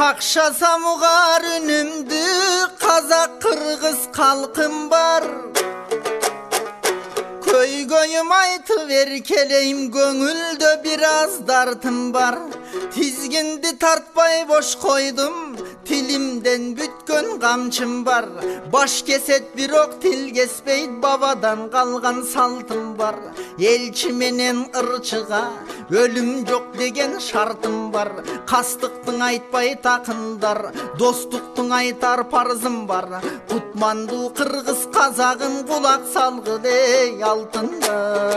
Akşa samugar önümdü, Kazak Kırgız kalkım var. Köy koyum aytıver keleyim, Gönülde biraz dartım var. Tizgindi tartpay boş koydum, Tilimden bütkön kamçım var. Baş keset bir ok til kesbeyt, Babadan kalgan saltım var. Elçi menen ırçıga ölüm yok degen şartım var. Kastıktın aytpay takınдар, Dostluktun aytar parzım var. Kutmandu Kırgız Kazagın, Kulak salgıdey altınlar.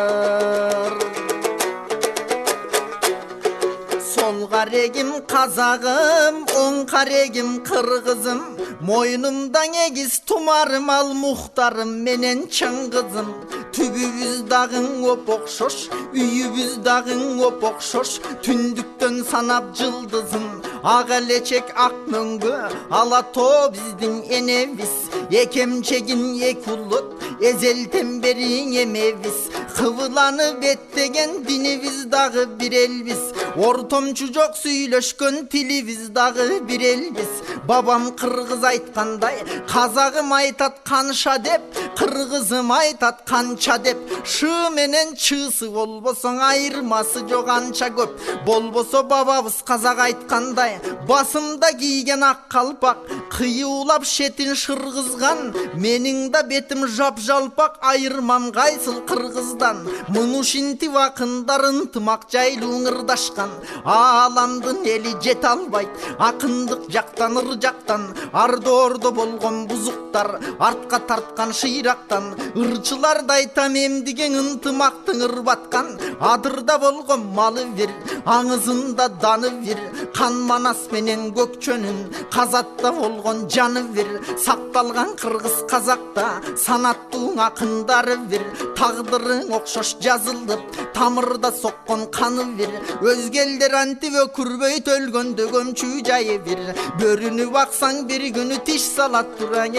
Sol karegim Kazagım, on karegim Kırgızım. Moynumdan egiz tumarım al muhtarım menen Çıngızım. Tübübüz dağın op okşoş, üyübüz dağın op okşoş. Tündükten sanap cıldızın, ağa leçek ak möngü. Alato bizdin eneviz, ekemçegin ekulut. Ezelten beri emeviz, kıvılanı bettegen diniviz dağı bir elviz. Ortomçu çok süylöşkön tiliviz dağı bir elviz. Babam Kırgız aytkanday, Kazagım aytat kanşa dep, Kırgızım aytat kança dep. Şı menen çığsı bolbosoň ayırması jok ança köp. Bolboso bababız Kazak aytkanday, basımda giygen ak kalpak. Kıyıulap şetin şırgızgan, menin da betim jap jalpak. Ayırmam gaysıl Kırgızdan, mınuşinti vakındar ıntımak jayluň ırdaşkan. Alamdın eli jet albayt, akındık jaktan ırjaktan. Arda orda bolgon buzuktar, artka tartkan şıyraktan. Irçılar da aytam emdigen ıntımaktın ırbatkan. Adırda bolgon malı vir, aňyzynda danı vir. Kan manas menen gökçönün, Kazatda bolgon canı vir. Saktalgan Kırgız Kazakta, sanattuğun akındары vir. Tagdyryň okşoş жазылып, tamırda sokkon kanı vir. Özgelder anti ve kurbeyt ölgönde gömçü jayı vir. Börünü baksan bir günü tiş salat duran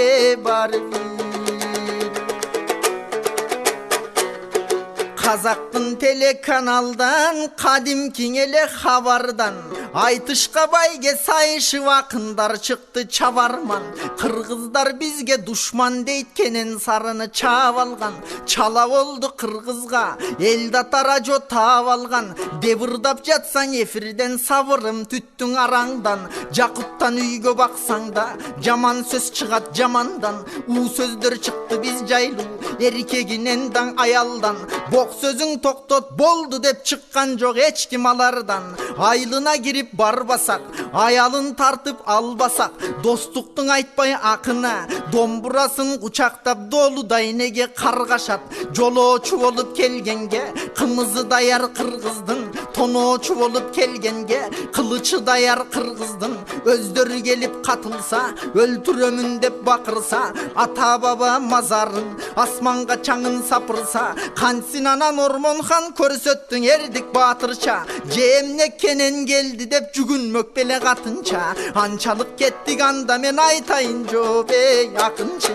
bari vir. Kazaktın telekanaldan, kadimkin ele habardan. Aytışka bayge sayışı vakındar çıktı çavarman. Kırgızlar bizge düşman deytkenen sarını çavalgan. Çala oldu Kırgızga, eldatara jo tavalgan. Devırdap jatsan efirden savırım tüttün arangdan. Jakuttan üygö baksan da, jaman söz çıgat jamandan. U sözдөр çıktı biz jaylı, erkeginendan ayaldan. Bok sözün toktot boldu dep çıkkan jok eçkim alardan. Aylına girip barbasak, ayalın tartıp albasak. Dostluktun aytpay akına, domburasın kuçaktap dolu daynege kargaşat. Joloçu olup kelgenge, kımızı dayar Kırgızdın. Tonoçu olup kelgenge, kılıçı dayar Kırgızdın. Özdörü gelip katılsa, öldürömün dep bakırsa. Ata baba mazarın, asmanga çаңын sapırsa. Kansin anan Ormonhan körüsöttün erdik batırça. Cemne kenen geldi dep jügünmök bele katınça. Ançalık kettik anda men aytayın jo be yakınça.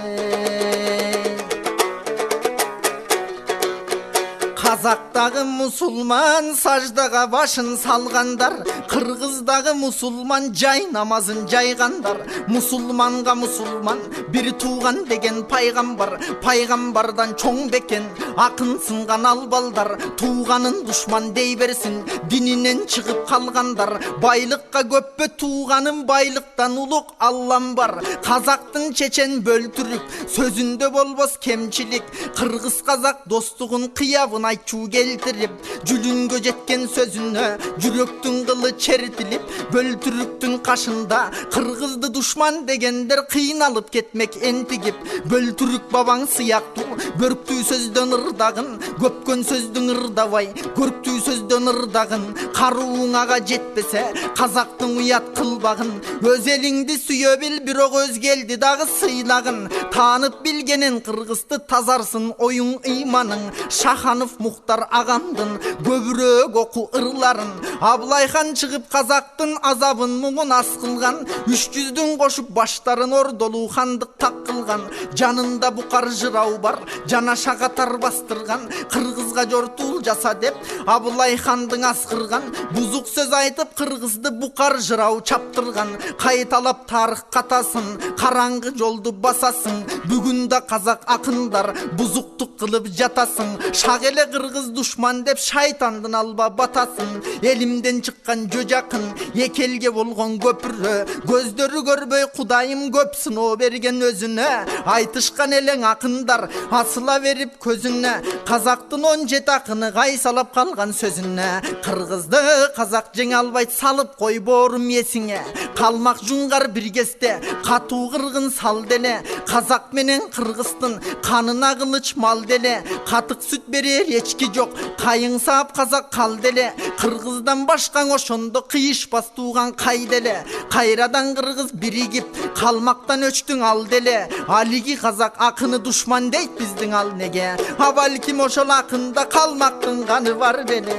Kazakdagı musulman sajdaga başın salgandar. Kırgızdağı musulman jay namazın jaygandar. Musulmanga musulman bir tuğan degen paygambar. Paygambardan çoң beken akın sıngan albalдар. Tuğanın düşman dey bersin, dininen çıkıp kalgandar. Baylıkka köppö tuğanın baylıktan uluk Allah'm var. Kazaktın çeçen böltürük, sözünde bolbos kemçilik. Kırgız Kazak dostluğun kıyavın ayçu geltirip. Jülüngö jetken sözüne, jüröktün kılı çeritilip. Böltürüktün kaşında, Kırgızdı düşman degenler kıynalıp ketmek entigip. Böltürük babaң sıyaktı, görüktüğü sözden ırdagın. Köpkön sözdün ırdabay, görüktüğü sözden ırdagın. Karuğunaga jetpese, Kazaktın uyat kılbagın. Öz elingdi süyö bil, bir o göz geldi dağı sıylagın. Tanıp bilgenen Kırgızdı tazarsın oyun imanın. Şahanov Muhtar ağamdın köbürök oku ıрларын. Абылайхан чыгып казактын азабын муңун ас кылган. 300'дүн кошуп баштарын ордолуу хандык так кылган. Жанында букар жырау бар, жанаша катар бастырган. Кыргызга жортул жаса деп Абылайхандын аскырган. Бузук сөз айтып кыргызды букар жырау чаптырган. Кайталап тарых катасын, караңгы жолду басасың. Бүгүн да казак акындар бузуктук кылып жатасың. Шагеле кыргыз душман деп шайтандын алба батасың. Элимден чыккан жожакын экелге болгон көпүрө. Көздөрү көрбөй кудайым көп сыноо берген өзүнө. Айтышкан элең акындар асыла берип көзүнө. Казактын 17 акыны кайсалап калган сөзүнө. Кыргызды казак жеңе албайт салып кой боорум эсиңе. Калмак жуңгар бир кезде катуу кыргын сал деле. Казак менен кыргыздын канына кылыч мал деле. Катык сүт берер эчки жок, кайың саап казак кал деле. Кыргыздан башкаң ошондо кыйышпас тууган кай деле. Кайрадан кыргыз биригип калмактан өчтүң ал деле. Алиги казак акыны душман дейт биздин ал неге. А балким ошол акында калмактын каны бар деле.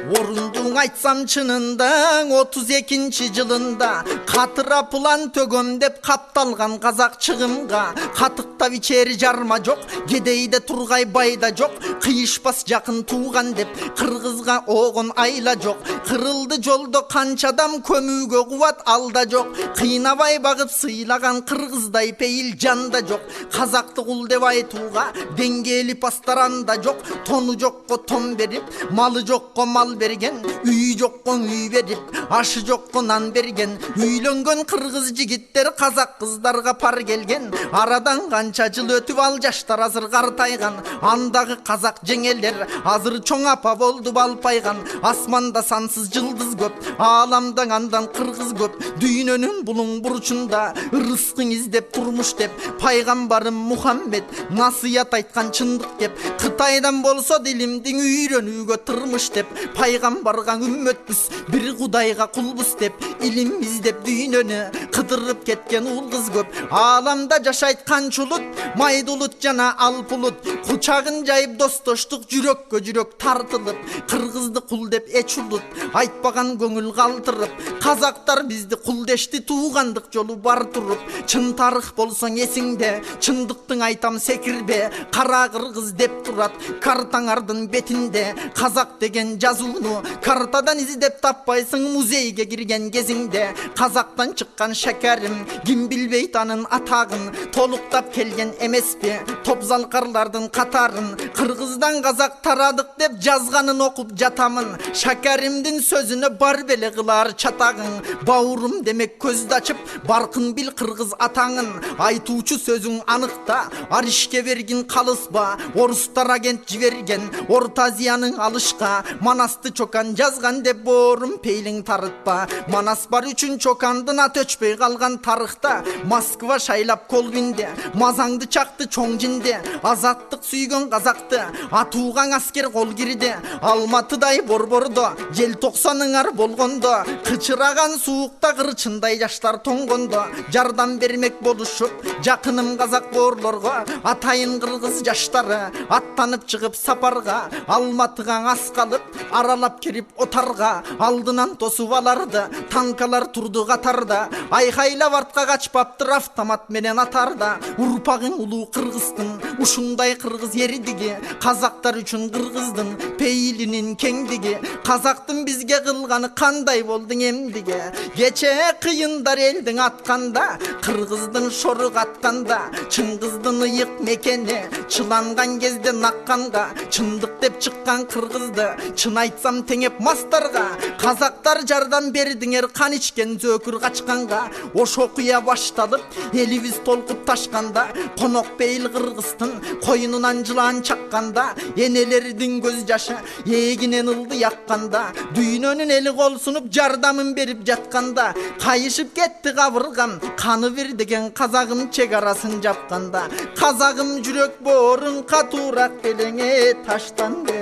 Орундуң айтсам чынында 32-нчи жылында катыра план төгөм деп капталган казак чыгымга. Катыктап ичери жарма жок, кедейде тургай байда жок. Кыйышпас жакын тууган деп кыргызга огон айла жок. Кырылды жолдо канча адам көмүүгө кубат алда жок. Кыйнабай багып сыйлаган кыргыздай пейил жанда жок. Казакты кул деп айтууга деңгээли пастаранда жок. Тону жокко тон берип, малы жокко мал берген, үйү жокко үй берип, ашы жокко нан берген. Үйлөнгөн кыргыз жигиттер казак кыздарга пар келген. Арадан канча жыл өтүп ал жаштар азыр картайган. Андагы казак жеңелер азыр чоң апа болду балпайган. Асманда сансыз жылдыз көп, ааламда андан кыргыз көп. Дүйнөнүн булуң бурчунда ырыскын издеп турмуш деп пайгамбарым Мухаммед насыят айткан чындык деп. Кытайдан болсо дилимдин үйрөнүүгө тырмыш деп. Пайгамбарга үммөтбүз, бир кудайга кулбуз деп. Илим издеп дүйнөнү кыдырып кеткен ул кыз көп. Ааламда жашайт канча улут, майдулут жана алпулут. Кучагын жайып достоштук жүрөккө жүрөк тартылып. Кыргызды кул деп эч улут айтпаган көңүл калтырып. Казактар бизди кулдешти туугандык жолу бар туруп. Чын тарых болсоң эсиңде, чындыктың айтам секирбе. Кара кыргыз деп турат картаңардын бетинде. Казак деген жазууну картадан издеп таппайсың музейге кирген кезиңде. Казактан чыккан шакарим ким билбейт анын атагын. Толуктап келген эмеспи топзалкарлардын катарын. Кыргыздан казак тарадык деп жазганын окуп жатамын. Шакаримдин сөзүнө бар беле кылар чатагың. Баурум демек көздү ачып баркын бил кыргыз атаңын. Айтуучу сөзүң аныкта, аришке бергин калыспа. Орустар агент жиберген Орто Азиянын алышка. Манасты чокан жазган деп боорум пейлиң тарытпа. Манас бар үчүн чокандын аты өчпөй калган тарыхта. Москва шайлап Колбинде, мазаңды чакты чоң жинде. Азаттык сүйгөн казакты атуугаң аскер кол кирди. Алматыдай борбордо желтоқсаныңар болгондо, кычыраган суукта кырчындай жаштар тоңгондо. Жардам бермек болушуп жакыным казак боорлорго. Атайын кыргыз жаштары аттанып чыгып сапарга. Алматыга ас калып аралап кирип отарга. Алдынан тосуп аларды танкалар турду катарда. Айкайлап артка качпаптыр автомат менен атарда. Урпагың улуу кыргыздын ушундай кыргыз эридиги. Казактар үчүн кыргыздын пейилинин кеңдиги. Казактын бизге кылганы кандай болдуң эмдиге. Кече кыйындар элдиң атканда, кыргыздын шору катканда. Чыңгыздын ыйык мекени чыланган кезде накканга. Чындык деп чыккан кыргызды чын айтсам теңеп мастарга. Казактар жардам бердиңер кан ичкен зөөкүр качканга. Ош окуя башталып элибиз толкуп ташканда. Конок бейил кыргыздын коюнунан жылан чакканда. Энелердин көз жашы эгинен ылды якканда. Дүйнөнүн эли кол сунуп жардамын берип жатканда. Кайышып кетти кабыргам каны бир деген казагым чек арасын жапканда. Казагым жүрөк боорун катуураак белеңе таштанды.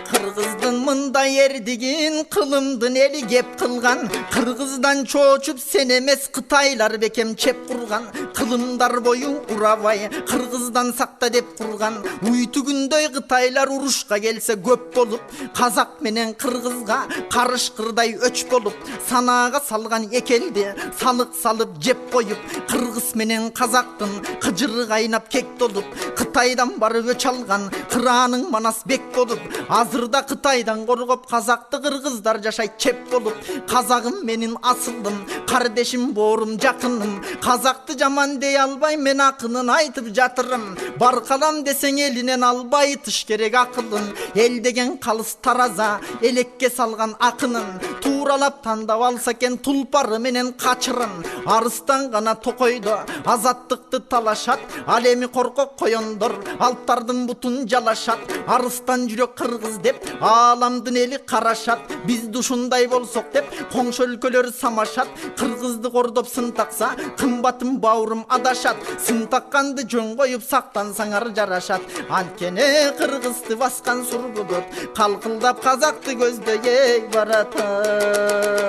Кыргыздын мында ердигин кылымдын эли кеп кылган кыргыздан чоочуп сен эмес кытайлар бекем чеп курган кылымдар бою урабай кыргыздан сакта деп курган уйту күндөй кытайлар урушка келсе көп болуп казак менен кыргызга карышкырдай өч болуп санаага салган экелди салык салып жеп коюп кыргыз менен казактын кыжыры кайнап кек толуп кытайдан барып өч алган кырааның манас бек болуп азырда кытайдан коргоп казакты кыргыздар жашайт чеп болуп казагым менин асылым кардешим боорум жакыным казакты жаман дей албай мен акынын айтып жатырым баркалам десең элинен албай тыш керек акылын эл деген калыс тараза элекке салган акынын тууралап тандап алса экен тулпары менен качырын арыстан гана токойдо азаттыкты талашат ал эми коркок коёндор алптардын бутун жалашат арыстан жүрөк кыргыз деп ааламдын эли карашат биз ушундай болсок деп коңшу өлкөлөр самашат кыргызды кордоп сын такса кымбатым баурум адашат сын такканды жөн коюп сактансаңар жарашат анткени кыргызды баскан сургудут калкылдап казакты көздөй баратат